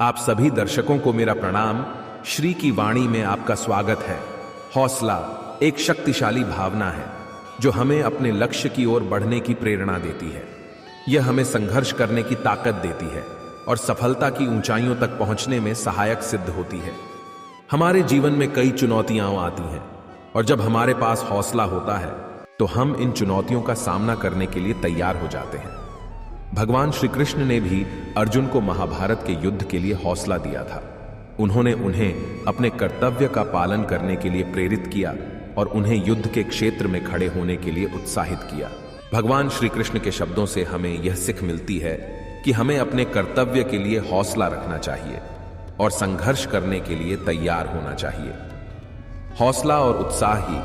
आप सभी दर्शकों को मेरा प्रणाम। श्री की वाणी में आपका स्वागत है। हौसला एक शक्तिशाली भावना है जो हमें अपने लक्ष्य की ओर बढ़ने की प्रेरणा देती है। यह हमें संघर्ष करने की ताकत देती है और सफलता की ऊंचाइयों तक पहुंचने में सहायक सिद्ध होती है। हमारे जीवन में कई चुनौतियां आती हैं और जब हमारे पास हौसला होता है तो हम इन चुनौतियों का सामना करने के लिए तैयार हो जाते हैं। भगवान श्री कृष्ण ने भी अर्जुन को महाभारत के युद्ध के लिए हौसला दिया था। उन्होंने उन्हें अपने कर्तव्य का पालन करने के लिए प्रेरित किया और उन्हें युद्ध के क्षेत्र में खड़े होने के लिए उत्साहित किया। भगवान श्री कृष्ण के शब्दों से हमें यह सीख मिलती है कि हमें अपने कर्तव्य के लिए हौसला रखना चाहिए और संघर्ष करने के लिए तैयार होना चाहिए। हौसला और उत्साह ही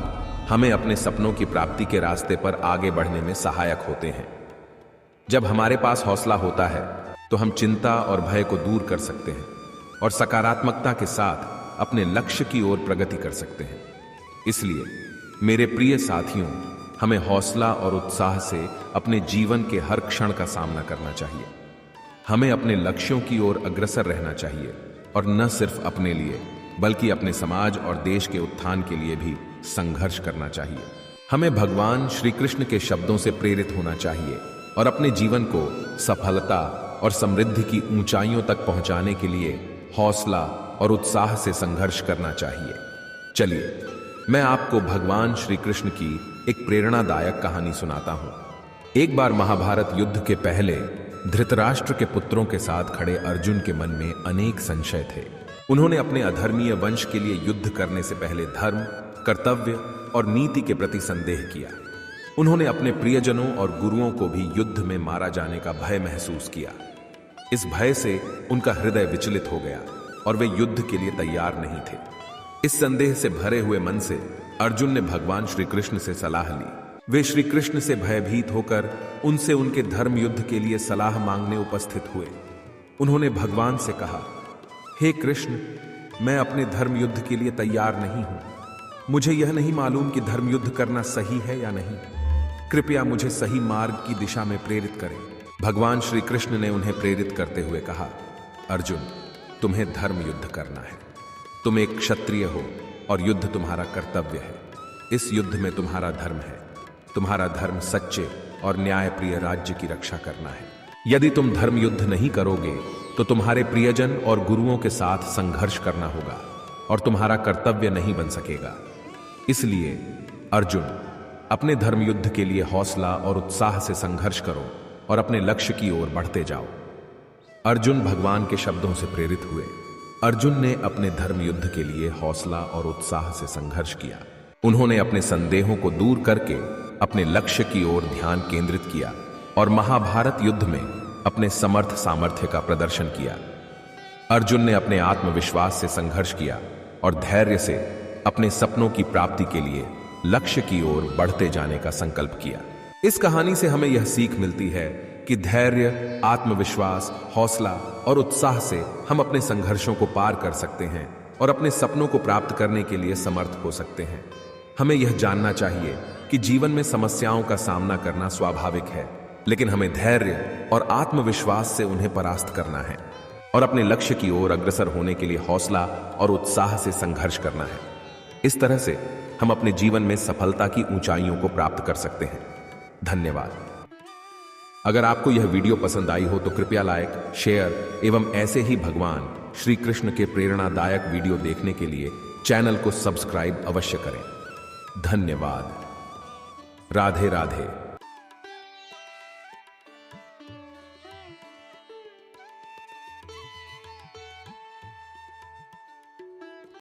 हमें अपने सपनों की प्राप्ति के रास्ते पर आगे बढ़ने में सहायक होते हैं। जब हमारे पास हौसला होता है तो हम चिंता और भय को दूर कर सकते हैं और सकारात्मकता के साथ अपने लक्ष्य की ओर प्रगति कर सकते हैं। इसलिए मेरे प्रिय साथियों, हमें हौसला और उत्साह से अपने जीवन के हर क्षण का सामना करना चाहिए। हमें अपने लक्ष्यों की ओर अग्रसर रहना चाहिए और न सिर्फ अपने लिए बल्कि अपने समाज और देश के उत्थान के लिए भी संघर्ष करना चाहिए। हमें भगवान श्री कृष्ण के शब्दों से प्रेरित होना चाहिए और अपने जीवन को सफलता और समृद्धि की ऊंचाइयों तक पहुंचाने के लिए हौसला और उत्साह से संघर्ष करना चाहिए। चलिए मैं आपको भगवान श्री कृष्ण की एक प्रेरणादायक कहानी सुनाता हूं। एक बार महाभारत युद्ध के पहले धृतराष्ट्र के पुत्रों के साथ खड़े अर्जुन के मन में अनेक संशय थे। उन्होंने अपने अधर्मीय वंश के लिए युद्ध करने से पहले धर्म, कर्तव्य और नीति के प्रति संदेह किया। उन्होंने अपने प्रियजनों और गुरुओं को भी युद्ध में मारा जाने का भय महसूस किया। इस भय से उनका हृदय विचलित हो गया और वे युद्ध के लिए तैयार नहीं थे। इस संदेह से भरे हुए मन से अर्जुन ने भगवान श्री कृष्ण से सलाह ली। वे श्री कृष्ण से भयभीत होकर उनसे उनके धर्म युद्ध के लिए सलाह मांगने उपस्थित हुए। उन्होंने भगवान से कहा, हे कृष्ण, मैं अपने धर्म युद्ध के लिए तैयार नहीं हूं। मुझे यह नहीं मालूम कि धर्म युद्ध करना सही है या नहीं। कृपया मुझे सही मार्ग की दिशा में प्रेरित करें। भगवान श्री कृष्ण ने उन्हें प्रेरित करते हुए कहा, अर्जुन, तुम्हें धर्म युद्ध करना है। तुम एक क्षत्रिय हो और युद्ध तुम्हारा कर्तव्य है। इस युद्ध में तुम्हारा धर्म है। तुम्हारा धर्म सच्चे और न्यायप्रिय राज्य की रक्षा करना है। यदि तुम धर्म युद्ध नहीं करोगे तो तुम्हारे प्रियजन और गुरुओं के साथ संघर्ष करना होगा और तुम्हारा कर्तव्य नहीं बन सकेगा। इसलिए अर्जुन, अपने धर्म युद्ध के लिए हौसला और उत्साह से संघर्ष करो और अपने लक्ष्य की ओर बढ़ते जाओ। अर्जुन भगवान के शब्दों से प्रेरित हुए। अर्जुन ने अपने धर्म युद्ध के लिए हौसला और उत्साह से संघर्ष किया। उन्होंने अपने संदेहों को दूर करके अपने लक्ष्य की ओर ध्यान केंद्रित किया और महाभारत युद्ध में अपने समर्थ सामर्थ्य का प्रदर्शन किया। अर्जुन ने अपने आत्मविश्वास से संघर्ष किया और धैर्य से अपने सपनों की प्राप्ति के लिए लक्ष्य की ओर बढ़ते जाने का संकल्प किया। इस कहानी से हमें यह सीख मिलती है कि धैर्य, आत्मविश्वास, हौसला और उत्साह से हम अपने संघर्षों को पार कर सकते हैं और अपने सपनों को प्राप्त करने के लिए समर्थ हो सकते हैं। हमें यह जानना चाहिए कि जीवन में समस्याओं का सामना करना स्वाभाविक है, लेकिन हमें धैर्य और आत्मविश्वास से उन्हें परास्त करना है और अपने लक्ष्य की ओर अग्रसर होने के लिए हौसला और उत्साह से संघर्ष करना है। इस तरह से हम अपने जीवन में सफलता की ऊंचाइयों को प्राप्त कर सकते हैं। धन्यवाद। अगर आपको यह वीडियो पसंद आई हो तो कृपया लाइक, शेयर एवं ऐसे ही भगवान श्री कृष्ण के प्रेरणादायक वीडियो देखने के लिए चैनल को सब्सक्राइब अवश्य करें। धन्यवाद। राधे राधे।